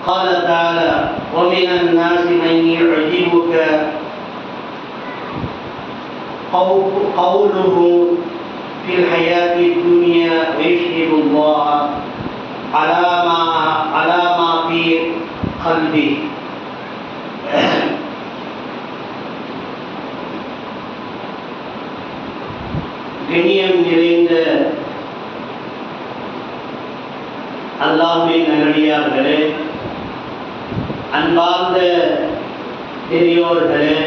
قال تعالى: ومن الناس من يعجبك قوله في الحياة الدنيا ويشهد الله على ما في قلبه. கண்ணியம் நிறைந்த அல்லாஹ்வின் நல்லடியார்களே, அன்பார்ந்த பெரியோர்களே,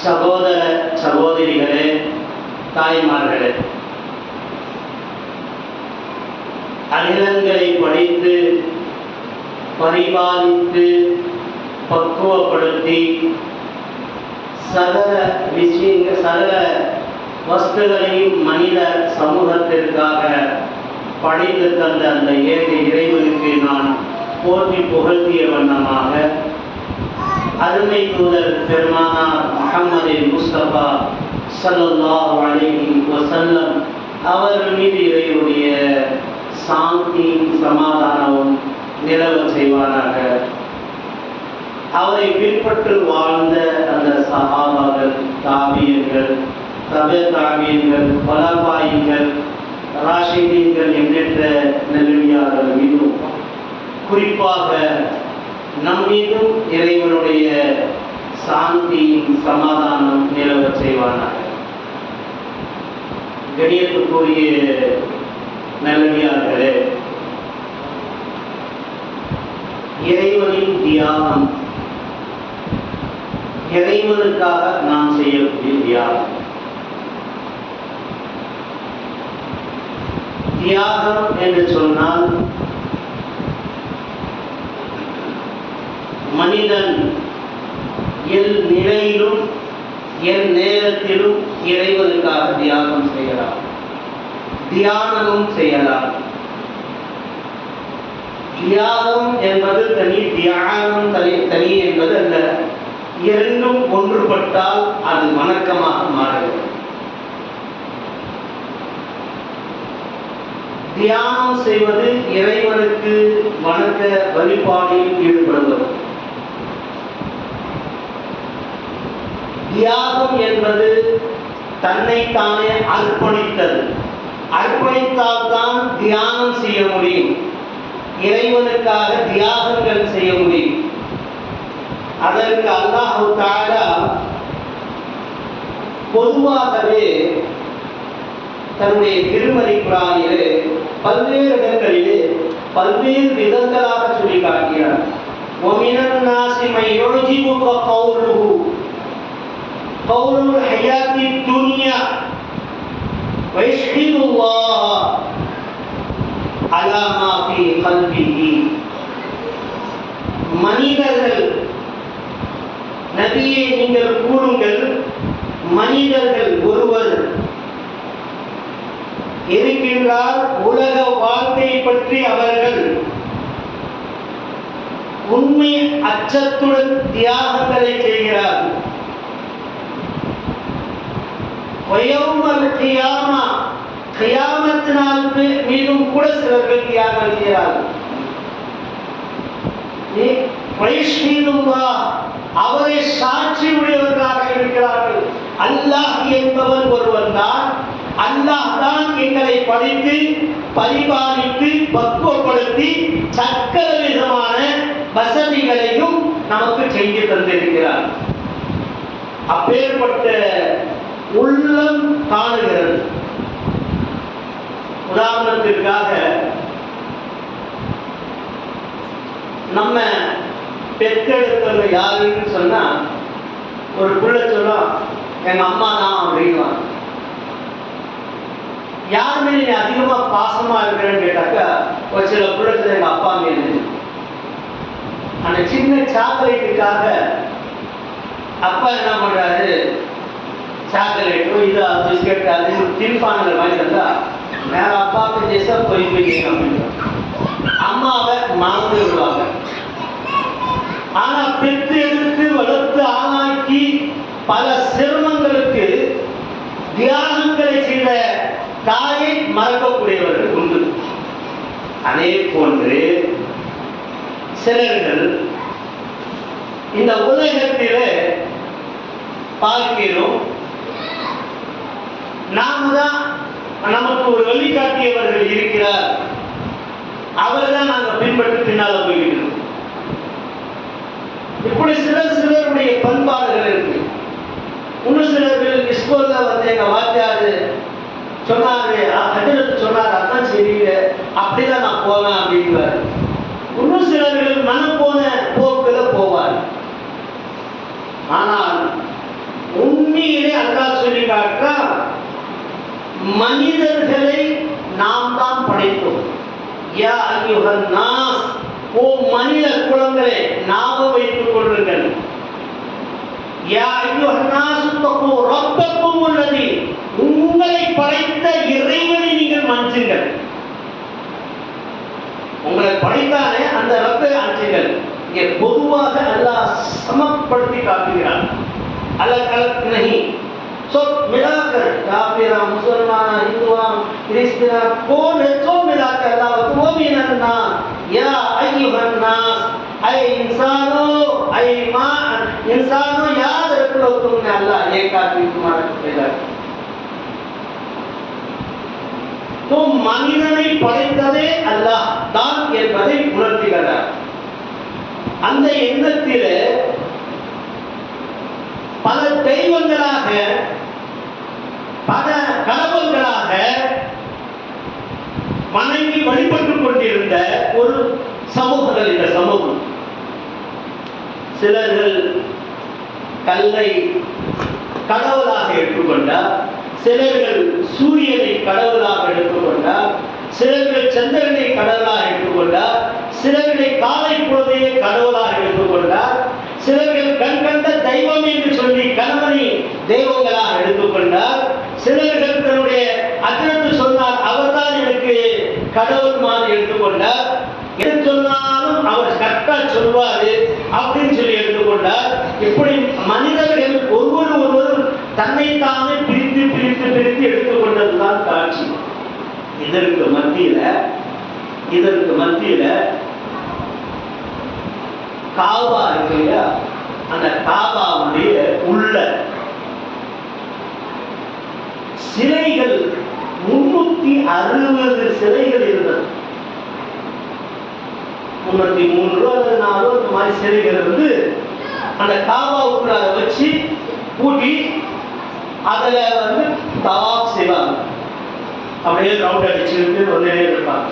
சகோதர சகோதரிகளே, தாய்மார்களே, அகிலங்களை படித்து பரிபாலித்து பக்குவப்படுத்தி சகல வஸ்துகளையும் மனித சமூகத்திற்காக படைத்து தந்த அந்த ஏக இறைவனுக்கு நான் போற்றி புகழ்த்திய வண்ணமாக அருமை தூதர் பெருமானார் முஹம்மது முஸ்தபா ஸல்லல்லாஹு அலைஹி வஸல்லம் அவர்கள் மீது இறைவனுடைய சாந்தியும் சமாதானமும் நிலவச் செய்வாராக. அவரை பின்பற்று வாழ்ந்த அந்த சஹாபாக்கள், தாபியர்கள், தபே தாபியர்கள், பலபாயிகள், ராஷிதீன்கள் என்கின்ற நல்லடியார்கள் மீதும் குறிப்பாக நம் மீதும் இறைவனுடைய சாந்தியும் சமாதானம் நிலவச் செய்வானாக. கணியத்துக்குரிய நல்லடியார்களே, இறைவனின் தியாகம், இறைவனுக்காக நாம் செய்யக்கூடிய தியாகம். தியாகம் என்று சொன்னால் மனிதன் எல் நிலையிலும் எல் நேரத்திலும் இறைவனுக்காக தியாகம் செய்யலாம், தியானமும் செய்யலாம். தியாகம் என்பது தனி, தியானம் தனி என்பது அல்ல. இரண்டும் ஒன்றுபட்டால் அது வணக்கமாக மாறுகிறது. தியானம் செய்வது இறைவனுக்கு வணக்க வழிபாடில் ஈடுபடுவது. தியாகம் என்பது தன்னைத்தானே அர்ப்பணித்தது. அர்ப்பணித்தால்தான் தியானம் செய்ய முடியும், இறைவனுக்காக தியாகங்கள் செய்ய முடியும். அதற்கு அல்லாஹ் தஆலா பொதுவாகவே தன்னுடைய திருமறை குர்ஆனிலே பல்வேறு இடங்களிலே பல்வேறு விதங்களாக சொல்லி காட்டுகிறார். وَمِنَ النَّاسِ مَن يُعْجِبُكَ قَوْلُهُ قَوْلُ الْحَيَاةِ الدُّنْيَا وَيَشْهَدُ اللَّهَ عَلَى مَا فِي قَلْبِهِ. மனிதர்கள், நபியே நீங்கள் கூறுங்கள், மனிதர்கள் ஒருவர் இருக்கின்றார், உலக வாழ்க்கை பற்றி அவர்கள் உண்மை அச்சத்துடன் தியாகங்களை செய்கிறார்கள். கியாமத் நாள் மீதும் கூட சிலர்கள் தியாகம் செய்கிறார்கள். அவரை சாட்சி உடையவர்களாக இருக்கிறார்கள். அல்லாஹ் என்பவன் ஒருவன் தான். அல்லாஹ் தான் எங்களை படித்து பரிபாலித்து பக்குவப்படுத்தி சக்கர விதமான வசதிகளையும் நமக்கு செய்து தந்திருக்கிறார். அப்பேற்பட்ட உள்ளம் காணுகிறது. உதாரணத்திற்காக நம்ம பெற்றெடுத்தவங்க யாருன்னு சொன்னா, ஒரு புள்ள சொல்லும் எங்க அம்மா தான் அப்படின்னா. யார் மேல நீ அதிகமா பாசமா இருக்கிறேன்னு கேட்டாக்கா, ஒரு சில புள்ளத்துல எங்க அப்பா மேல. அந்த சின்ன சாக்லேட்டுக்காக அப்பா என்ன பண்றாரு, சாக்லேட்டோ இது பிஸ்கெட் அது தின்பான்கள் வாங்கி தந்தா மேல அப்பாவுக்கு தேசா போய் அப்படின்னு அம்மாவை மறந்து விடுவாங்க. ஆனா பெற்று எடுத்து வளர்த்து ஆளாக்கி பல சிரமங்களுக்கு தியாகங்களை செய்த தாயை மறக்கக்கூடியவர்கள் உண்டு. அதே போன்று சிலர்கள் இந்த உலகத்திலே பார்க்கிறோம், நாம தான் நமக்கு ஒரு வழிகாட்டியவர்கள் இருக்கிறார், அவர் தான் நாங்கள் பின்பற்றி பின்னால போய்கிறோம். இப்படி சிலருடைய பண்பாடுகள் இருக்கு. இன்னும் சிலர்கள் ஸ்கூல்ல வந்து எங்க வாத்தியாரு சொன்னாரு, ஹஜரத் சொன்னார், அதான் சரியில்லை, அப்படிதான் நான் போவேன் அப்படிங்குவாரு. இன்னும் சிலர்கள் மனம் போன போக்குல போவார். ஆனால் உண்மையிலே அல்லாஹ் சொல்லி காட்டா, மனிதர்களை நாம் தான் படைத்தோம். யா அய்யுஹன் நாஸ், ஓ மனித குலங்களே ஞாபகம் வைத்துக் கொள்ளுங்கள். யா அய்யுஹன் நாஸ் தகு ரப்பக்கும் அல்லதி, உங்களை படைத்த இறைவனை நீங்கள் மன்னிச்சுங்கள். உங்களை படைத்தானே அந்த ரப்பை அஞ்சுங்கள். இங்கே பொதுவாக அல்லாஹ் சமப்படுத்தி காட்டுகிறார். अलग अलग नहीं, सब मिलाकर काफिरा मुसलमान हिंदुआ क्रिश्चियन कौन है, सब मिलाकर अल्लाह वो भी नन्ना या अय्युहन नास, ऐ इंसानो ऐ मां इंसानो याद रख लो, तुमने अल्लाह एक आदमी तुम्हारा पैदा किया. तो மனிதனை படைத்ததே அல்லாஹ் தான் என்பதை உணர்த்துகிறார். அந்த எண்ணத்திலே பல தெய்வங்களாக பல கடவுள்களாக வணங்கி வழிபட்டுக் கொண்டிருந்த ஒரு சமூகங்கள் இந்த சமூகம். சிலர்கள் கல்லை கடவுளாக எடுத்துக்கொண்டார், சிலர்கள் சூரியனை கடவுளாக எடுத்துக்கொண்டார், சிலர்கள் சந்திரனை கடவுளாக எடுத்துக்கொண்டார், சிலர்களை காலை பொழுதையே கடவுளாக எடுத்துக்கொண்டார், சிலர்கள் கண் கண்ட தெய்வம் என்று சொல்லி கணவனை தெய்வங்களாக எடுத்துக்கொண்டார், சிலர்கள் தன்னுடைய அஜரத்து சொன்னார், அவர்தான் எனக்கு கடவுள் மாதிரி எடுத்துக்கொண்டார், எது சொன்னாலும் அவர் கரெக்டா சொல்வாரு அப்படின்னு சொல்லி எடுத்துக்கொண்டார். இப்படி மனிதர்கள் ஒருவர் தன்னைத்தானே பிரித்து பிரித்து பிரித்து எடுத்துக்கொண்டதுதான் காட்சி. இதற்கு மத்தியில காபா இருக்கு இல்லையா, அந்த காபாவுடைய உள்ள சிலைகள் 360 சிலைகள் இருந்தது. 303 அல்லது 4 இந்த மாதிரி சிலைகள் வந்து அந்த காபாவுக்குள்ள வச்சு பூட்டி அதுல வந்து தவாப் செய்வாங்க. அப்படியே ரவுண்ட் அடிச்சுட்டு வந்துட்டே இருப்பாங்க.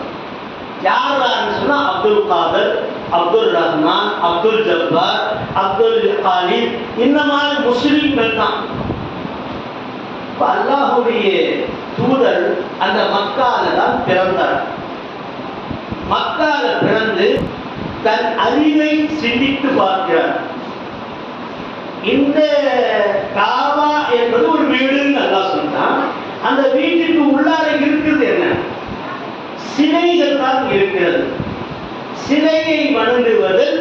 யாரான்னு சொன்னா அப்துல் காதர், அப்துல் ரஹ்மான், அப்துல் ஜப்பார், அப்துல் காலித், இந்த மாதிரி முஸ்லிம்கள் தான். அல்லாஹுடைய தூதர் அந்த மக்கால தான் பிறந்தார். மக்கால பிறந்து தன் அறிவை சிந்தித்து பார்க்கிறார். இந்த காபா என்பது ஒரு வீடுன்னு அல்லாஹ் சொன்னான். அந்த வீட்டுக்கு உள்ளார இருக்குது என்ன? சிலைகள் தான் இருக்கிறது. சிலையை வணங்குவதில்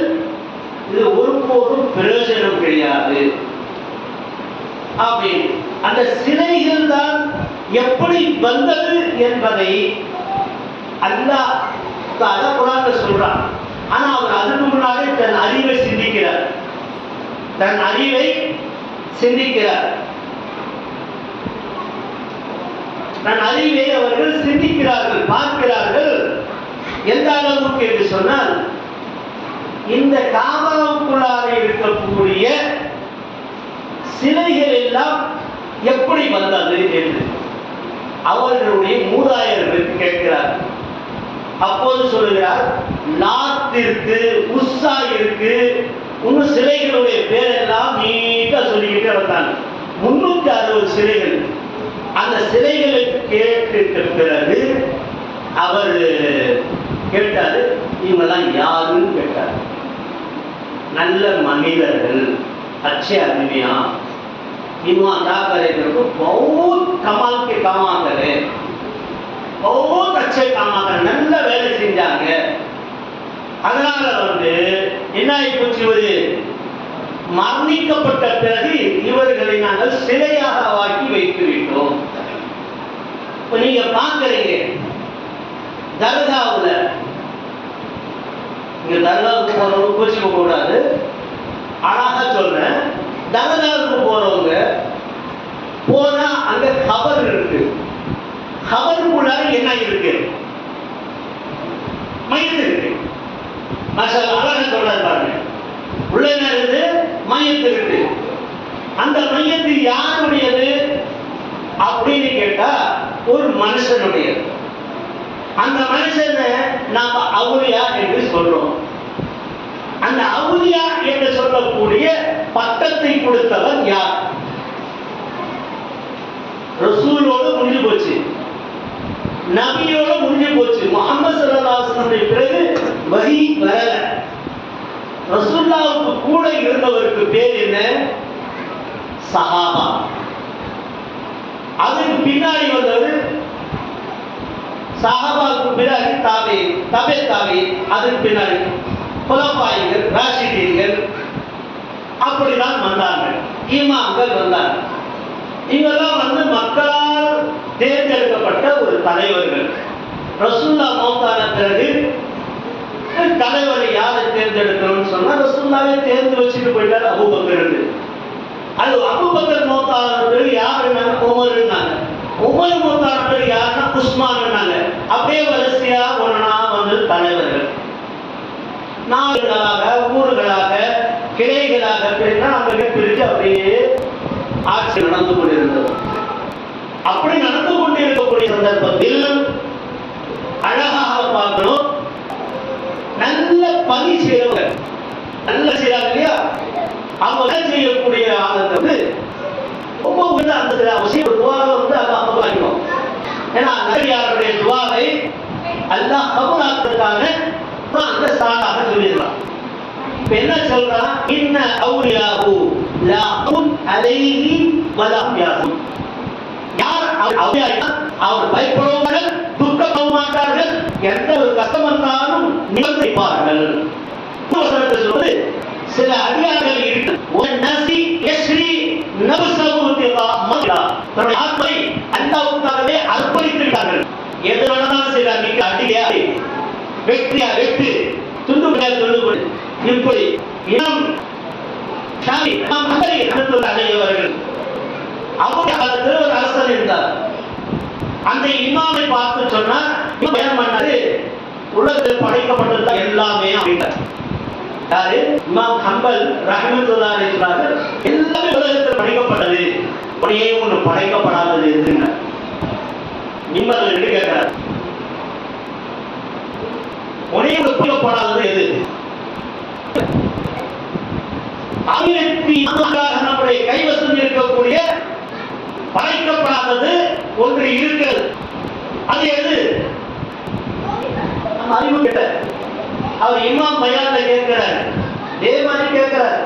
இது ஒருபோதும் பிரயோஜனம் கிடையாது. அப்படி அந்த சிலைகள் தான் எப்படி வந்தது என்பதை அல்லாஹ் குர்ஆன்ல சொல்றான். ஆனா அவர் அதுக்கு முன்னாடி தன் அறிவை சிந்திக்கிறார். தன் அறிவை அவர்கள் சிந்திக்கிறார்கள், பார்க்கிறார்கள். எந்த அளவுக்கு என்று சொன்னால், இந்த காபாவுக்குள்ளாக இருக்கக்கூடிய சிலைகள் எல்லாம் எப்படி வந்தது என்று அவர்களுடைய மூதாதையர்களுக்கு கேட்கிறார். அப்போது சொல்லுகிறார், லாத் இருக்கு, உஸ்ஸா இருக்கு, இன்னும் சிலைகளுடைய பேரெல்லாம் நீட்டா சொல்லிக்கிட்டே வந்தாங்க. 360 சிலைகள். அந்த சிலைகளை கேட்ட பிறகு அவர் கேட்டாரு, இவங்கெல்லாம் யாருன்னு கேட்டார். நல்ல மனிதர்கள், अच्छे आदमियां, ईमानदार करेंगे तो बहुत कमाल के काम करे, बहुत अच्छे काम करे, நல்ல வேலை செஞ்சாங்க. அதனால வந்து என்ன ஆயிப்போச்சு, ஒரு மரணிக்கப்பட்ட பிறகு இவர்களை நாங்கள் சிலையாக ஆக்கி வைத்து விட்டோம். நீங்க பார்க்கிறீங்க, தர்காவுல இங்க தர்காவுக்கு போறவங்க கோச்சிக்க கூடாது, அழகா சொல்றேன். தர்காவுக்கு போறவங்க போனா அங்க கபர் இருக்கு, கபருக்குள்ளார என்ன இருக்கு? மையத்து இருக்கு. அழகா சொல்றாரு பாருங்க, உள்ள என்ன இருக்குது? மையத்து இருக்கு. அந்த மையத்து யாருடையது அப்படின்னு கேட்டா ஒரு மனுஷனுடையது. அந்த மனுஷனை நாம அவுலியா என்று சொல்றோம். அந்த அவுலியா என்று சொல்லக்கூடிய பட்டத்தை கொடுத்தவர் யார்? ரசூலோடு முடிஞ்சு போச்சு, நபியோடு முடிஞ்சு போச்சு. முஹம்மது ஸல்லல்லாஹு அலைஹி வஸல்லம் பிறகு வஹி வரல. ரசூலுல்லாஹ்வுக்கு கூட இருந்தவருக்கு பேர் என்ன? சஹாபா. அதுக்கு பின்னாடி வந்தவர் சஹாபாவுக்கு பின்னாடி தாபி, தபே தாபி, அதுக்கு பின்னாடி குலஃபாயிகள், ராஷிதீன்கள், அப்படிதான் வந்தாங்க. இமாம்கள் வந்தாங்க. இவெல்லாம் வந்து மக்களால் தேர்ந்தெடுக்கப்பட்ட ஒரு தலைவர்கள். ரசூலுல்லாஹ் மௌத்தான பிறகு தலைவரை யாரை தேர்ந்தெடுக்கணும்னு சொன்னா ரசூலுல்லாஹ்வே தேர்ந்து வச்சுட்டு போயிட்டார் அபூபக்கர். அது அபூபக்கர் மௌத்தான பிறகு யார் இருந்தாங்க? உமர் இருந்தாங்க. உமர் மௌத்தான பிறகு யாருன்னா உஸ்மான் இருந்தாங்க. அப்படியே வரிசையா ஒன்னா வந்து தலைவர்கள் நாடுகளாக, ஊர்களாக, கிளைகளாக பிரித்து அப்படியே ஆட்சி நடந்து கொண்டிருந்தது. அப்படி நடந்து கொண்டிருக்கக்கூடிய சந்தர்ப்பத்தில் அழகாக பார்க்கணும், நல்ல பணி செய்யறவங்க, நல்ல செய்யறாங்க இல்லையா, அவங்க செய்யக்கூடிய ஆனந்த வந்து ரொம்ப உள்ள அந்த அவசியம் துவாவை வந்து அல்லாஹ் கபூலாக்கும். ஏன்னா நபியாருடைய துவாவை அல்லாஹ் கபூலாக்குறதுக்காக அந்த சாடாக சொல்லிடலாம். இப்ப என்ன சொல்றான்? இன்ன அவுலியாஹு லா குன் அலைஹி வலா யாஹுன். யார் அவுலியா? அவர் பயப்படுவார்கள், துக்கப்பட மாட்டார்கள், எந்த ஒரு கஷ்டம் வந்தாலும் நிகழ்ந்திருப்பார்கள். சொல்வது சில அடியார்கள் இருக்கு, ஒரு நசி யஸ்ரி நஃப்ஸஹு திகாமல்லா, தன்னுடைய ஆத்மை அல்லாஹ்வுக்காகவே அர்ப்பணித்து விட்டார்கள். எது வேணாலும் செய்யலாம், நீங்க அடியா வெற்றியா வெட்டு, துண்டு துண்டு, இப்படி இனம் ஷாமி நாம் அங்கே அனுப்புவது அடையவர்கள். அவருடைய காலத்தில் ஒரு அரசன் இருந்தார். அந்த இமாமை பார்த்து சொன்னா பயன் பண்ணாரு, உலகத்தில் படைக்கப்பட்டது எல்லாமே அப்படின்றார். யாரு? இமாம் ஹம்பல் ரஹ்மத்துல்லாஹி அலைஹி சொல்றாரு, எல்லாமே உலகத்தில் படைக்கப்பட்டது, ஒரே ஒன்று படைக்கப்படாதது எதுங்க? நிம்மதி என்று கேட்கிறார். ஒரே ஒன்று படைக்கப்படாதது எது? 1400 நம்முடைய கைவசம் இருக்கக்கூடிய படைக்கப்படாதது ஒன்று இருக்கிறது. அது எது? நம்ம அறிவு கிட்ட அவர் இமாம் பயான்ல கேட்கிறார், இதே மாதிரி கேட்கிறார்.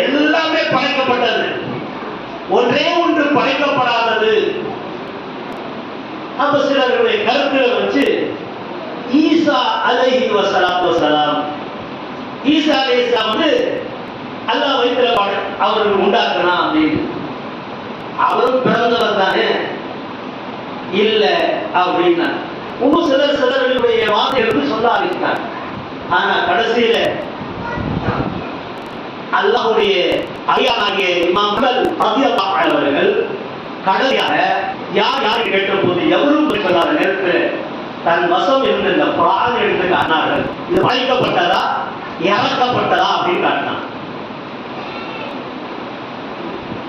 எல்லாமே படைக்கப்பட்டது, ஒன்றே ஒன்று படைக்கப்படாதது. அப்ப சிலருடைய கருத்துக்களை வச்சு ஈசா அலைஹி வஸலாத்து வஸலாம், ஈசா அலைஹிஸ்ஸலாம் வந்து அல்லாஹ் வயித்துல அவர்கள் உண்டாக்குனா அப்படின்னு. அவரும் பிறந்தவர் தானே? இல்ல அப்படின்னா இன்னும் சிலருடைய வார்த்தைகளுக்கு சொல்ல ஆரம்பித்தார். ஆனா கடைசியில அல்லாஹ்வுடைய அடியானாகிய இமாம்கள் ரலியல்லாஹு அன்ஹு அவர்கள் கடைசியாக யார் யார் கேட்ட போது எவரும் சொல்லாத நேரத்தில் தன் வசம் இருந்த இந்த குர்ஆன் எடுத்து காட்டினார்கள். இது படைக்கப்பட்டதா இறக்கப்பட்டதா அப்படின்னு காட்டினான்.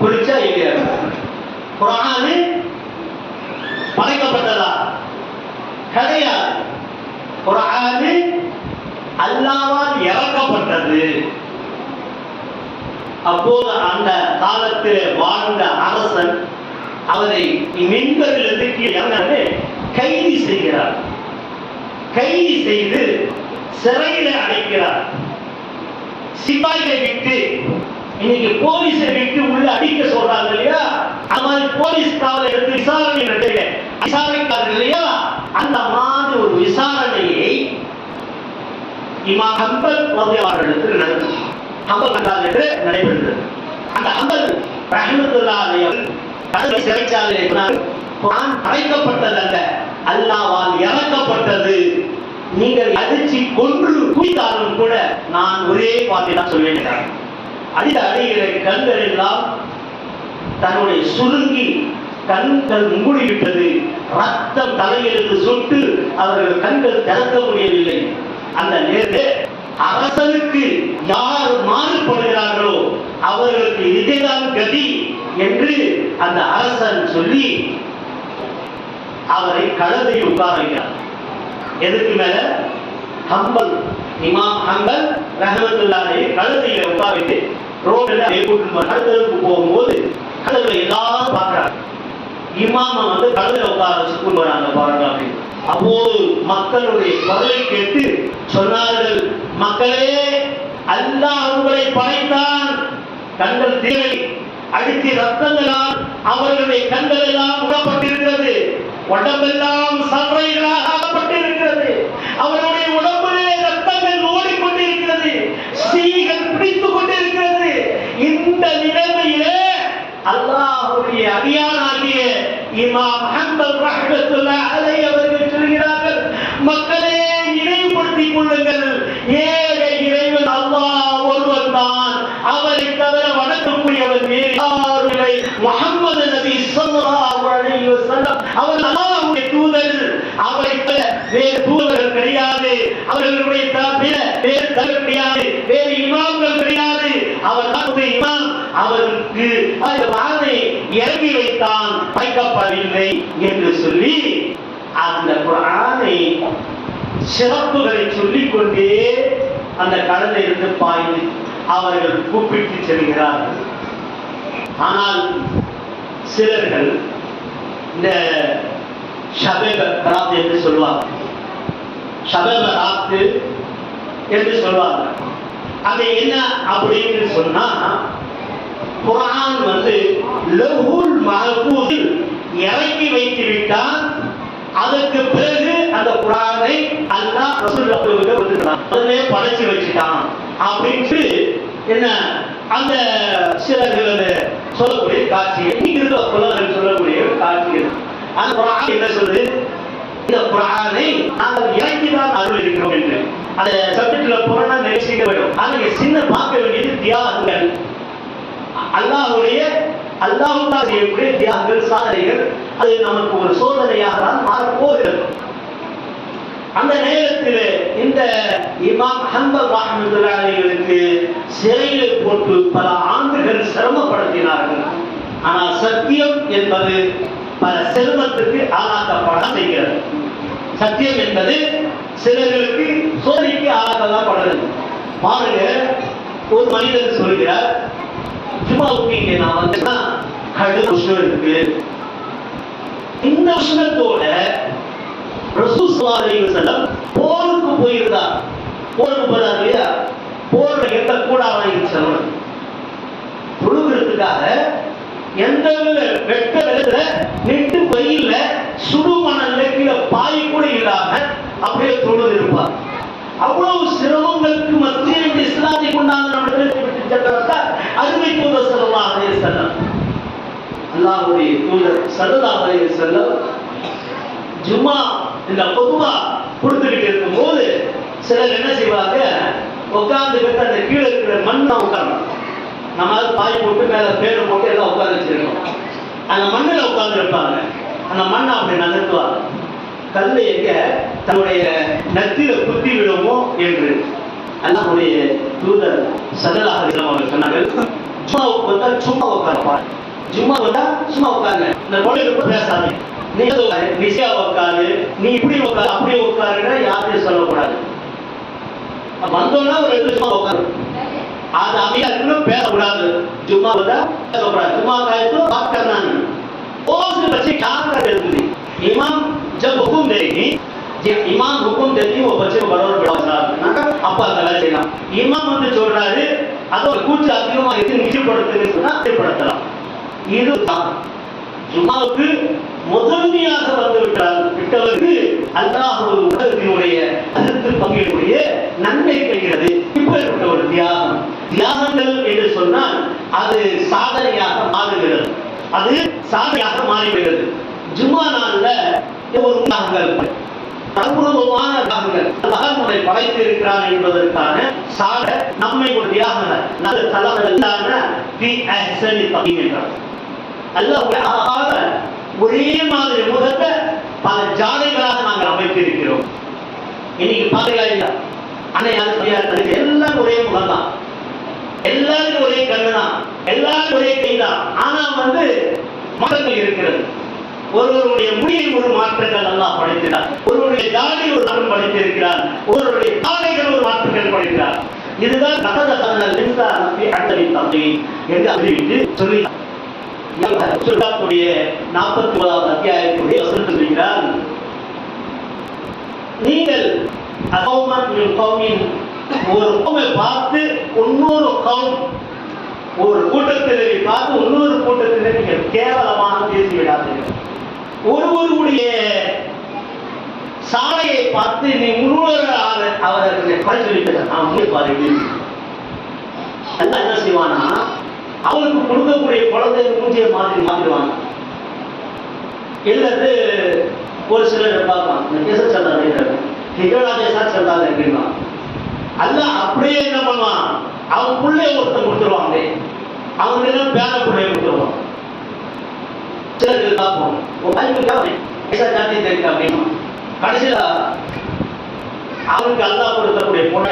குறிச்சா இல்லையா? குர்ஆன் படைக்கப்பட்டதா? கிடையாது. குர்ஆன் அல்லாஹ்வால் இறக்கப்பட்டது. அப்போது அந்த காலத்தில் வாழ்ந்த அரசன் அவரை மின்பரிலிருந்து கீழே கைது செய்கிறார். கைது செய்து சிறையில் அடைக்கிறார். சிப்பாய்களை விட்டு, இன்னைக்கு போலீஸை விட்டு உள்ள அடிக்க சொல்றாங்க இல்லையா, அது மாதிரி போலீஸ் காவலை எடுத்து விசாரணை விசாரிக்கிறார்கள் இல்லையா, அந்த மாதிரி ஒரு விசாரணையை இமாம் ஹம்பல் ரலியல்லாஹு அன்ஹு நடைபெற்றது. அந்த ஹம்பல் ரஹ்மத்துல்லாஹி அலைஹி சிறைச்சாலையில் குர்ஆன் படைக்கப்பட்டதல்ல, அல்லாஹ்வால் இறக்கப்பட்டது நீங்கள் அடிச்சு கொன்று குடித்தாலும் கூட நான் ஒரே வார்த்தை தான் சொல்வேன். அடித்த அடிகளை கண்கள் எல்லாம் தன்னுடைய சுருங்கி கண்கள் மூடிவிட்டது. ரத்தம் தலையிலிருந்து சொட்டு அவர்கள் கண்கள் திறக்க முடியவில்லை. அந்த நேரத்தில் அரசனுக்கு யார் மாறுபடுகிறார்களோ அவர்களுக்கு இதுதான் கதி என்று அந்த அரசன் சொல்லி அவரை கழுதையில் உட்கார வைக்கிறார். எதுக்கு மேல? ஹம்பல், இமாம் ஹம்பல் ரஹ்மத்துல்லாஹி கழுதையில உட்கார வைத்து ரோட்ல கழுதைக்கு போகும்போது கழுதை எல்லாரும் பார்க்கிறாங்க. இமாம கழுதையில உட்கார வச்சு கொண்டு வராங்க பாருங்க. அப்போது மக்களுடைய குரலை கேட்டு சொன்னார்கள், மக்களே, அல்லாஹ் உங்களை படைத்தான். கண்கள் தேவை அடித்து ரத்தங்களால் அவர்களுடைய கண்கள் எல்லாம் மூடப்பட்டிருக்கிறது. உடம்பெல்லாம் சர்வைகளாக ஆகப்பட்டிருக்கிறது. அவருடைய உடம்பிலே ரத்தங்கள் ஓடிக்கொண்டிருக்கிறது. சீகள் பிடித்துக் கொண்டிருக்கிறது. இந்த நிலைமையிலே அல்லாஹ்வுடைய அடியானாகிய இமாம் ஹம்பல் ரஹ்மத்துல்லாஹி அலைஹி அவர்கள் சொல்கிறார்கள், மக்களே, நினைவுபடுத்திக் கொள்ளுங்கள், ஏக இறைவன் அல்லாஹ் ஒருவன் தான். அவரை தவிர வணக்கக்கூடியவர் வேறு யாரும் இல்லை. முஹம்மது நபி ஸல்லல்லாஹு அலைஹி வஸல்லம் அவர் அல்லாஹ்வுடைய தூதர். அவரை தவிர வேறு தூதர்கள் கிடையாது. அவர்களுடைய தவிர வேறு தலைவர் கிடையாது. வேறு இமாம்கள் கிடையாது. அவர் தான் இமாம். அவருக்கு அந்த வானை இறங்கி வைத்தான், வைக்கப்படவில்லை என்று சொல்லி அந்த குர்ஆனை சிறப்புகளை சொல்லிக் கொண்டே அந்த கடலை இருந்து பாய்ந்து அவர்கள் கூப்பிட்டு செல்கிறார்கள். ஆனால் சிலர்கள் இந்த ஷபே பராத் என்று சொல்வாங்க. ஷபே பராத் என்று சொல்வாங்க. அது என்ன அப்படின்னு சொன்னா, குர்ஆன் லவ்ஹுல் மஹ்பூஸில் இறக்கி வைத்து விட்டான். அதற்கு பிறகு அந்த குர்ஆனை அல்லாஹ் ரசூலுல்லாஹ்வுக்கு கொடுத்துட்டான். அதிலே படைச்சு வச்சிட்டான் அப்படின்னு என்ன அந்த சிலர்கள் சொல்லக்கூடிய காட்சிகள், இங்கிருந்து புலவர்கள் சொல்லக்கூடிய காட்சிகள். அந்த குர்ஆன் என்ன சொல்லுது? இந்த குர்ஆனை நாங்கள் இறக்கிதான் அருள் இருக்கிறோம் என்று. அந்த சப்ஜெக்ட்ல புறணா நினைச்சிக்க வேண்டும். அதுக்கு சின்ன பார்க்க வேண்டியது தியாகங்கள். அல்லாஹ்வுடைய தியாகங்கள், சாதனைகள், அது நமக்கு ஒரு சோதனையாக தான் மாறப்போகிறது. அந்த நேரத்தில் இந்த இமாம் ஹம்பல் ரஹ்மத்துல்லாஹி அலைஹிக்கு சிறையில் போட்டு பல ஆண்டுகள் சிரமப்படுத்தினார்கள். ஆனால் சத்தியம் என்பது பல சிரமத்துக்கு ஆளாக்கப்பட செய்கிறது. சத்தியம் என்பது சிலர்களுக்கு சோதனைக்கு ஆளாக்கப்படுகிறது. பாருங்க, ஒரு மனிதன் சொல்கிறார், ஜும்மாவுக்கு இங்கே நான் வந்தேன்னா கடும் உஷ்ணம் இருக்கு. இந்த உஷ்ணத்தோட ரசூல் ஸல்லல்லாஹு அலைஹி வஸல்லம் போருக்கு போயிருந்தார். போருக்கு போறார் இல்லையா? போர்ல எந்த கூடாரம் இருந்துச்சு தொழுகிறதுக்காக எந்த வெட்ட வெள்ளத்துல நெட்டு வெயில்ல சுடுமணல்ல கீழே பாய் கூட இல்லாம அப்படியே தொழுது இருப்பார். அவ்வளவு சிரமங்களுக்கு மத்திய இந்த இஸ்லாத்தை கொண்டாந்து நம்மிடத்தில் விட்டு சென்றவர் அருமை தூதர் ஸல்லல்லாஹு அலைஹி வஸல்லம். அல்லாஹ்வுடைய தூதர் ஸல்லல்லாஹு அலைஹி வஸல்லம் ஜும்மா இந்த பொதுவா கொடுத்துக்கிட்டு இருக்கும்போது சிலர் என்ன செய்வாங்க, உட்கார்ந்துக்கிட்டு அந்த கீழே இருக்கிற மண்ணை உட்காரணும். நம்ம பாய் போட்டு மேல பேரை போட்டு எல்லாம் உட்கார வச்சிருக்கோம். அந்த மண்ணில் உட்கார்ந்து இருப்பாங்க. அந்த மண்ணை அப்படி நகர்த்துவாங்க. கல்லை எங்க தன்னுடைய நத்தில குத்தி விடுமோ என்று அல்லாஹ்வுடைய தூதர் ஸல்லல்லாஹு அலைஹி வஸல்லம் அவர்கள் சொன்னார்கள், ஜும்மாவுக்கு வந்தா சும்மா உட்காருப்பாங்க. ஜும்மா வந்தா சும்மா உட்காருங்க. இந்த மொழியில பேசாதீங்க. நீ நிசையா உட்காரு, நீ இப்படி உட்காரு, அப்படி உட்காருன்னா யாரையும் சொல்லக்கூடாது. வந்தோம்னா ஒரு இடத்துல சும்மா உட்காரு. அது அமையா இருக்கணும், பேசக்கூடாது. ஜும்மா வந்தா பேசக்கூடாது. ஜும்மா காயத்து बात करना नहीं. और बच्चे क्या कर रहे हैं? इमाम जब हुक्म देगी, जब इमाम हुक्म देती वो बच्चे को बराबर बैठा அப்பா தலை செய்யலாம். இமாம் சொல்றாரு, அதோட கூச்சு அதிகமாக இருக்கு, நிச்சயப்படுத்துன்னு சொன்னா நிச்சயப்படுத்தலாம். இதுதான் ஜும்மாவுக்கு முதன்மையாக வந்து விட்டவருக்கு அல்லாஹ் ஒரு உலகத்தினுடைய கருத்து பங்கினுடைய நன்மை கிடைக்கிறது. இப்படிப்பட்ட ஒரு தியாகம், தியாகங்கள் என்று சொன்னால் அது சாதனையாக மாறுகிறது. அது சாதனையாக மாறிவிடுகிறது. ஜும்மா நாள்ல ஒரு தியாகங்கள் அற்புதமான தியாகங்கள் அல்லாஹ் நம்மை படைத்து இருக்கிறான் என்பதற்கான சால நம்மை ஒரு தியாகங்கள் நல்ல தலங்களான பி அஹ்சனி தகீம் என்றார். அல்லாஹ் ஒரே மாதிரி முகத்தை பல ஜாடைகளாக நாங்கள் அமைத்திருக்கிறோம். இன்னைக்கு பாத்தீங்களா இல்ல, அன்னை எல்லாரும் ஒரே முகம் தான், எல்லாருக்கும் ஒரே கண்ணு தான், எல்லாரும் ஒரே கை தான். ஆனா மாற்றங்கள் இருக்கிறது. ஒருவருடைய முடியை ஒரு மாற்றங்கள் அல்லாஹ் படைக்கிறார், ஒருவருடைய தாடி ஒரு மாற்றம் படைத்திருக்கிறார், ஒருவருடைய தாடைகள் ஒரு மாற்றங்கள் படைக்கிறார். இதுதான் கதகதனல் இன்சான் ஃபீ அஹ்சனி தகீம் என்று அறிவித்து சொல்லி சூராவுடைய 49வது அத்தியாயத்துடைய வசனத்தில் இருக்கிறார், நீங்கள் ஒரு கௌமை பார்த்து இன்னொரு கௌம், ஒரு கூட்டத்தினரை பார்த்து இன்னொரு கூட்டத்தினர் நீங்கள் கேவலமாக பேசிவிடாதீர்கள். ஒருவருடைய சாலையை பார்த்து நீ முழுவதும் அவர்களை குறை சொல்லிட்டு நான் பாருங்கள். என்ன செய்வானா, அவனுக்கு கொடுக்கக்கூடிய குழந்தை மூஞ்சிய மாதிரி மாத்திடுவாங்க. இல்லது ஒரு சிலர் பார்க்கலாம், இந்த கேச சந்தாங்க ஹிகராஜேசா சந்தாங்க அப்படின்னா அல்ல அப்படியே என்ன பண்ணுவான், அவன் பிள்ளைய ஒருத்தன் கொடுத்துருவாங்க, அவங்க எல்லாம் பேர பிள்ளைய கொடுத்துருவான். சிலருக்கு பார்ப்போம் ஜாதி தெரியும் அப்படின்னா கடைசியில அவனுக்கு அல்லா கொடுக்கக்கூடிய பொண்ணை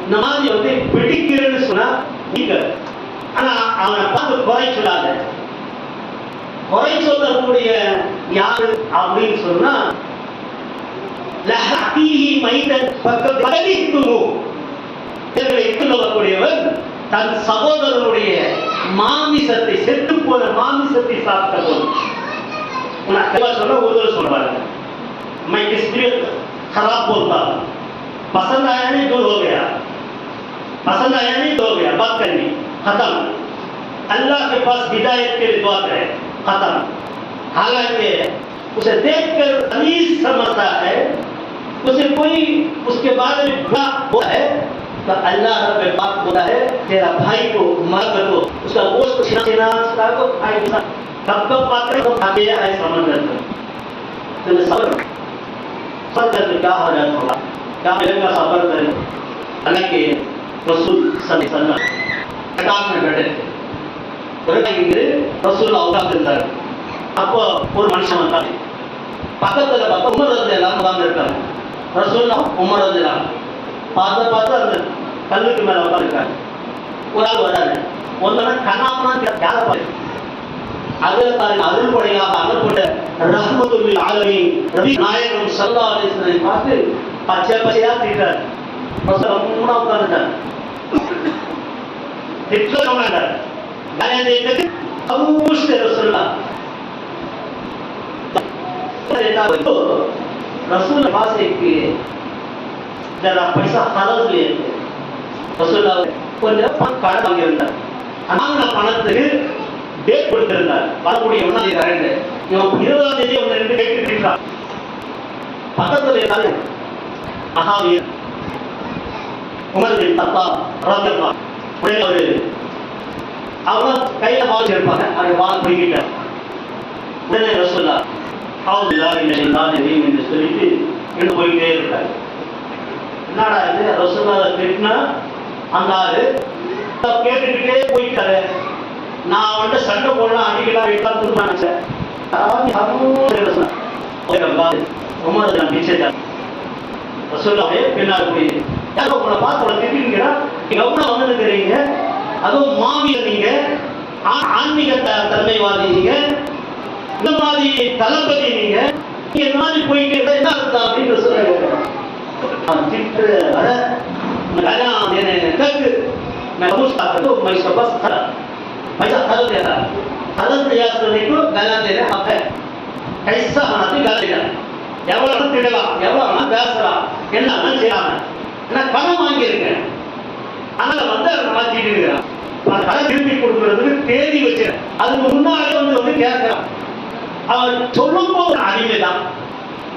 இந்த மாதிரி பிடிக்கிறேன்னு சொன்னா நீங்க, ஆனா அவனை பார்த்து குறை சொல்லாத. குறை சொல்லக்கூடிய யாரு அப்படின்னு சொன்னா சொல்லக்கூடியவர் தன் சகோதரனுடைய மாமிசத்தை, செத்து போன மாமிசத்தை சாப்பிட்ட போது சொல்ல ஒரு சொல்றாங்க, मैं किसलिए खराब बोलता हूं, पसंद आया नहीं दूर हो गया, पसंद आया नहीं दूर हो गया, बात करनी खत्म. अल्लाह के पास हिदायत के लिए दुआ करें, खत्म. हालांकि उसे देखकर अजीज समझता है, उसे कोई उसके बारे में बुरा बोला है तो अल्लाह रब पाक बोला है तेरा भाई को मर दो, उसका गोश्त छीना को खाए, कब कब पात्र को खा गया है समझ लेते. तो सब्र करके क्या हो जाता होगा, क्या मिलेगा सब्र करें. हालांकि रसूल सल्लल्लाहु अलैहि में बैठे थे, रसूल अवकाश இருந்தார். அப்போ ஒரு மனுஷன் வந்தாரு, பக்கத்துல பார்த்தா உமர் ரலியல்லாஹு அன்ஹு இருக்காங்க. ரசூல் உமர் ரலியல்லாஹு பார்த்து அந்த கல்லுக்கு மேல உட்கார்ந்திருக்காங்க. ஒரு ஆள் வராரு, ஒருத்தன கண்ணாமனா யாரை பாரு, அதுல பாருங்க அருள்படையாக அனுப்பப்பட்ட ரஹ்மத்துல் ஆலமீன் நபி நாயகம் ஸல்லல்லாஹு அலைஹி வஸல்லம் பார்த்து பச்சையா திட்டார். ரசூல் உம்மா உட்கார்ந்தார், திட்டு சொன்னாங்க. गालियां देते पूछते रसूलुल्लाह तो रसूल पास एक जरा पैसा खर्च लिए थे. रसूलुल्लाह கொஞ்சம் கடன் வாங்கியிருந்தார். அந்த பணத்துக்கு டேட் கொடுத்திருந்தார், வரக்கூடிய 1ஆம் தேதி கரண்ட், இவன் 20ஆம் தேதி ஒன்று 2 டேட் கொடுத்தார். பக்கத்துல இருந்தாரு மகாவீர் உமர் பின் கத்தாப் ரலியல்லாஹு அன்ஹு. அவங்க கையில வாள் இருப்பாங்க, அந்த வாள் பிடிக்கிட்டார். உடனே ரசூலுல்லாஹ் என்று சொல்லிட்டு இருந்து போயிட்டே இருக்காரு. என்னடா இது, ரசூலுல்லாஹ் திட்டினா அந்த ஆளு கேட்டுக்கிட்டே போயிட்டாரு. நான் சண்டை போடலாம், அடிக்கலாம், வைக்கலாம், திரும்ப ரசூலுல்லாஹ் பின்னால் போய் உங்களை பார்த்து அவளை திட்டிருக்கிறா, நீங்க எவ்வளவு வந்துருக்கிறீங்க, அதுவும் மாவீரர், நீங்க ஆன்மீக தன்மைவாதி, நீங்க இந்த மாதிரி தளபதி, நீங்க இந்த மாதிரி போயிட்டு என்ன அர்த்தம் அப்படின்னு சொல்றாங்க. मैं खुश था तो मैं इसका बस खड़ा पैसा खर्च देता खर्च दिया करने को गाना देने अब है कैसा बनाती गाना देना எவ்வளவு திடலாம், எவ்வளவு பேசலாம், என்ன செய்யலாம், நான் பணம் வாங்கியிருக்கேன், அதனால அதை மாத்திட்டு இருக்கிறான். அந்த பணம் திருப்பி கொடுக்கறதுக்கு தேதி வச்சு அதுக்கு முன்னாலே கேட்கிறான். அவன் சொல்லும் போது அடிமைதான்,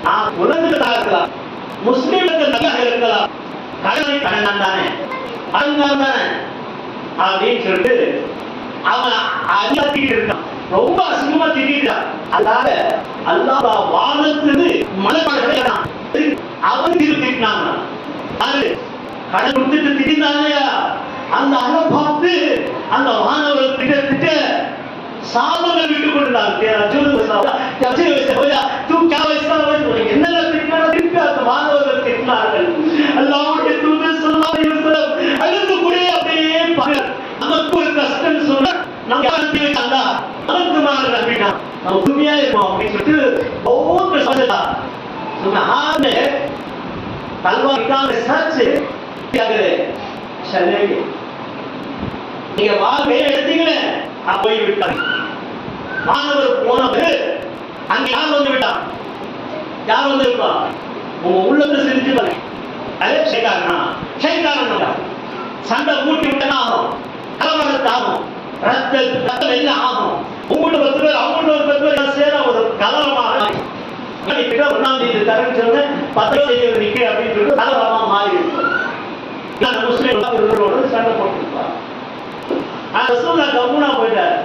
நான் உலகத்துக்காக இருக்கலாம், முஸ்லீமுக்கு நல்லா இருக்கலாம், கடனை கடனான் தானே, அலங்காரம் தானே அப்படின்னு சொல்லிட்டு அவன் அடியாத்திட்டு இருக்கான். ரொம்ப அசிங்கமா திட்டான். அதனால அல்லாஹ் வானத்துக்கு மலைப்பாடு கிடையாது. அவன் திட்டினாங்க. அது கடன் கொடுத்துட்டு திட்டினாங்க. அந்த அழை பார்த்து அந்த மாணவர்கள் திட்ட சாபங்கள் விட்டு கொண்டாங்க. என்ன திருப்பி அந்த மாணவர்கள் திட்டினார்கள். அல்லாஹ்வுடைய தூதர் ஸல்லல்லாஹு அலைஹி வஸல்லம் அழுது கூட அப்படியே நமக்கு ஒரு கஷ்டம் சொன்னா நம்ம யாருக்கு வச்சாங்க நமக்கு மாதிரி அப்படின்னா நம்ம உண்மையா இருப்போம் அப்படின்னு சொல்லிட்டு ஒவ்வொரு சொல்லலாம் சொன்ன ஆமே தல்வார் சர்ச் சரி நீங்க வாழ்க்கையை எடுத்தீங்களே போய் விட்டாங்க. மாணவர் போனவர் அங்க யார் வந்து விட்டான்? யார் வந்து இருப்பா? உங்க உள்ளத்துல சிரிச்சு பாருங்க. அதே சைத்தானா சண்டை மூட்டி விட்டனா ஆகும், கலவரத்து ஆகும், ரத்தம் என்ன ஆகும். உங்கள்கிட்ட 10 பேர் அவங்கள்ட்ட ஒரு 10 பேர் சேர ஒரு கலவரமாக கிட்ட 1ஆம் தேதி தரேன்னு சொன்ன 10ஆம் தேதி நிக்க அப்படின்னு சொல்லிட்டு கலவரமா மாறி இருக்கும். முஸ்லீம் சண்டை போட்டுருப்பாங்க. ரசூல்லா கம்முனா போயிட்டார்.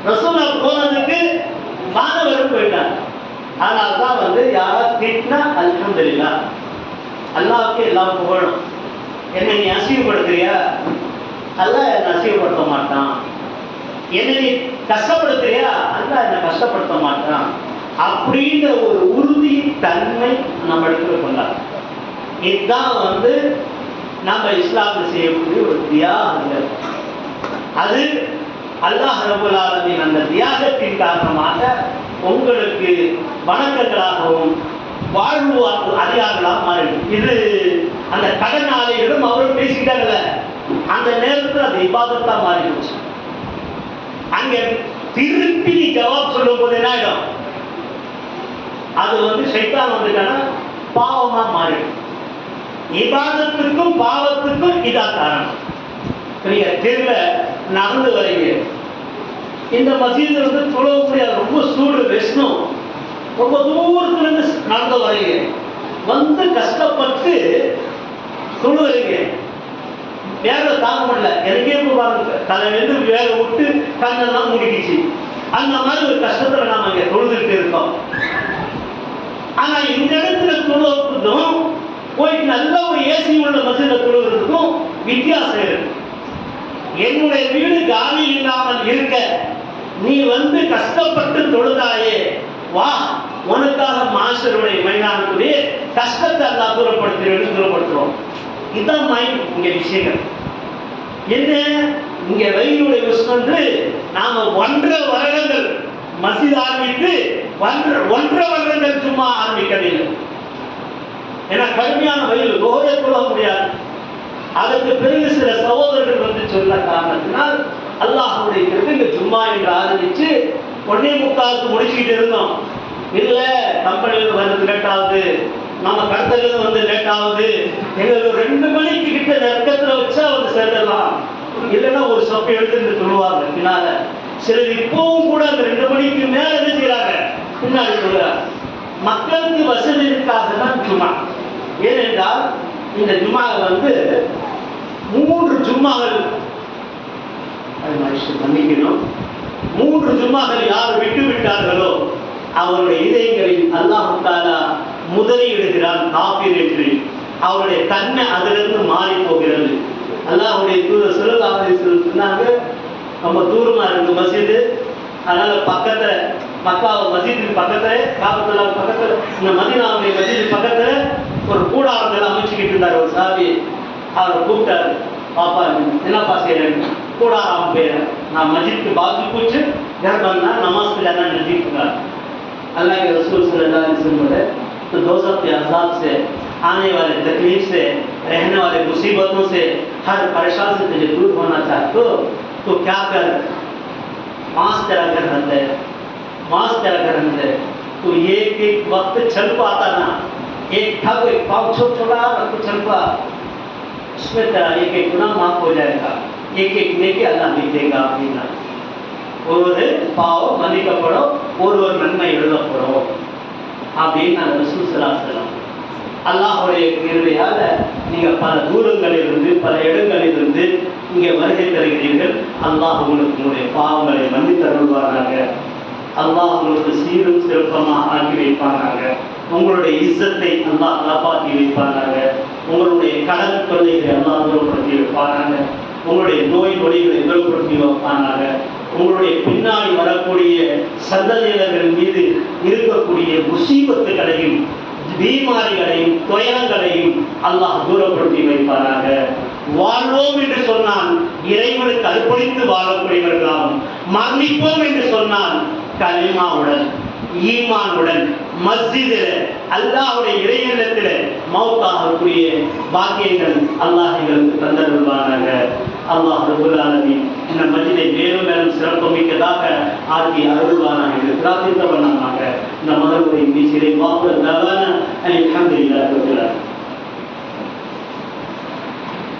ரசூல்லா போனதுக்கு மாணவரும் போயிட்டார். அதனால்தான் வந்து யாராவது திட்டினா அல்ஹம்துலில்லாஹ், அல்லாஹ்வுக்கு எல்லாம் புகழும். என்னை நீ அசிங்கப்படுத்துறியா? அல்லாஹ் என்னை அசிங்கப்படுத்த மாட்டான். என்னை நீ கஷ்டப்படுத்துறியா? அல்லாஹ் என்னை கஷ்டப்படுத்த மாட்டான். அப்படின்ற ஒரு உறுதி தன்மை நம்ம இடத்துல கொண்டார். இதுதான் வந்து நம்ம இஸ்லாமில் செய்யக்கூடிய ஒரு தியாகங்கள். அது அல்லாஹ் ரப்பல் ஆலமீன் அந்த தியாகத்தின் காரணமாக உங்களுக்கு வணக்கங்களாகவும் வாழ்வு அதிகாரங்களாக மாறிடும். இது அந்த கடனாளிகளும் அவரும் பேசிக்கிட்டாங்கல்ல, அந்த நேரத்தில் அது இபாதத்தா மாறிடுச்சு. அங்க திருப்பி நீ ஜவாப் சொல்லும் போது என்ன ஆயிடும்? அது வந்து சைத்தான் வந்துட்டானா பாவமா மாறிடும். இபாதத்துக்கும் பாவத்துக்கும் இதான் காரணம். நீங்க தெருல நடந்து வரீங்க, இந்த மசீதுல இருந்து தொழ முடியாது, ரொம்ப சூடு வெஷ்ணும், ரொம்ப தூரத்துல இருந்து நடந்து வரீங்க, வந்து கஷ்டப்பட்டு தொழுவீங்க, வேலை தாங்க முடியல, எனக்கே பாருங்க தலை வந்து வேலை விட்டு கண்ணெல்லாம் முடிக்கிச்சு. அந்த மாதிரி ஒரு கஷ்டத்துல நாம இங்க தொழுதுட்டு இருக்கோம். ஆனா இந்த இடத்துல தொழுவதும் போயிட்டு நல்ல ஒரு ஏசி உள்ள மசீதுல தொழுவதுக்கும் வித்தியாசம் இருக்கு. என்னுடைய வீடு காலி இல்லாமல் இருக்க நீ வந்து கஷ்டப்பட்டு தொழுதாயே, வா உனக்காக மாஸ்டருடைய மைதானத்துடைய கஷ்டத்தை எல்லாம் தூரப்படுத்துறோம். இதுதான் மைண்ட் இங்க விஷயங்கள். என்ன இங்க வெயிலுடைய விஷயம் வந்து நாம 1.5 வருடங்கள் மசீது ஆரம்பித்து 1.5 வருடங்கள் சும்மா ஆரம்பிக்கவில்லை. ஏன்னா கடுமையான வெயில் லோகே கொள்ள முடியாது. அதற்கு பிறகு சில சகோதரர்கள் வந்து சொல்ல காரணத்தினால் அல்லாஹ்வுடைய கிருபை ஜும்மா என்று ஆரம்பிச்சு 1:45 முடிச்சுக்கிட்டு இருந்தோம். இல்ல கம்பெனியிலிருந்து வந்து லேட் ஆகுது, நம்ம கடத்தல வந்து லேட் ஆகுது, எங்களுக்கு 2 மணிக்கு கிட்ட நெருக்கத்துல வச்சா வந்து சேர்ந்துடலாம், இல்லைன்னா ஒரு சொப்பை எடுத்துட்டு சொல்லுவாங்க பின்னால. சிலர் இப்பவும் கூட அந்த 2 மணிக்கு மேல என்ன செய்யறாங்க பின்னாடி சொல்லுறாங்க. மக்களுக்கு வசதிக்காக தான் ஜும்மா. ஏனென்றால் இந்த ஜும்மா வந்து 3 ஜும்மாக்கள் மன்னிக்கணும், 3 ஜும்மாக்கள் யார் விட்டு விட்டார்களோ அவருடைய இதயங்களில் அல்லாஹ் தஆலா முதலிடுகிறான் காபீர் என்று. அவருடைய தன்மை அதிலிருந்து மாறி போகிறது. அல்லாஹ்வுடைய தூதர் ஸல்லல்லாஹு அலைஹி வஸல்லம் சொன்னாங்க, ரொம்ப தூரமா இருக்கு மஸ்ஜிது, அதனால பக்கத்துல மக்கா மஸ்ஜிதுக்கு பக்கத்துல காபத்துல்லா பக்கத்துல இந்த மதீனாவுடைய மஸ்ஜிது பக்கத்துல ஒரு கூடாரங்கள் அமைச்சுக்கிட்டு இருந்தார் ஒரு சாபி. அவர் கூப்பிட்டாரு, பாப்பா என்னப்பா செய்யறேன்னு. கூடாரம் பேர் நான் मस्जिद के बाजू कुछ घर बनना, नमाज पे जाना नजदीक होगा। अल्लाह के रसूल सल्लल्लाहु अलैहि वसल्लम बोले तो दोज़ख के अज़ाब से, आने वाले तकलीफ से, रहने वाले मुसीबतों से, हर परेशानी से तुझे दूर होना चाहते हो तो क्या कर, मांस तेरा घर है, मांस तेरा घर है, तो एक वक्त चल पाता ना, एक ठग एक पाँव छोटा रख चल पा, उसमें तेरा एक गुनाह माफ हो जाएगा, एक नेकी अल्लाह भी देगा அப்படின்னா. ஒரு பாவம் மன்னிக்கப்படும், ஒரு நன்மை எழுதப்படும் அப்படின்னு நான் ரசூல் ஸல்லல்லாஹு அலைஹி வஸல்லம். அல்லாஹ்வுடைய கிருபையால நீங்க பல தூரங்களிலிருந்து பல இடங்களிலிருந்து இங்கே வருகை தருகிறீர்கள். அல்லாஹ் உங்களுக்கு உங்களுடைய பாவங்களை மன்னித்து அருள்வாராக. அல்லாஹ் உங்களுக்கு சீரும் சிறப்பமாக ஆக்கி வைப்பாராக. உங்களுடைய இஸ்ஸத்தை அல்லாஹ் காப்பாற்றி வைப்பானாக. உங்களுடைய கடன் தொல்லைகளை அல்லாஹ் தூரப்படுத்தி வைப்பானாக. உங்களுடைய நோய் நொடிகளை தூரப்படுத்தி வைப்பானாக. உங்களுடைய பின்னாடி வரக்கூடிய சந்ததியினர்கள் மீது இருக்கக்கூடிய முசீபத்துகளையும் பீமாரிகளையும் துயரங்களையும் அல்லாஹ் தூரப்படுத்தி வைப்பாராக. வாழ்வோம் என்று சொன்னால் இறைவனுக்கு அர்ப்பணித்து வாழக்கூடியவர்களாகும். மரணிப்போம் என்று சொன்னால் கலிமாவுடன் ஈமானுடன் மஸ்ஜிதில் அல்லாஹ்வுடைய இறையில்லத்தில் மௌத்தாகக்கூடிய பாக்கியங்கள் அல்லாஹ் எங்களுக்கு தந்தருள்வானாக. அல்லாஹ் ரப்பல் ஆலமீன் இந்த மஸ்ஜிதை மேலும் மேலும் சிறப்புமிக்கதாக ஆக்கி அருள்வானாக என்று பிரார்த்தித்தவனாக இந்த மதமுறை பேசியதை வாக்கு அல்ஹம்துலில்லாஹி ரப்பில் ஆலமீன்.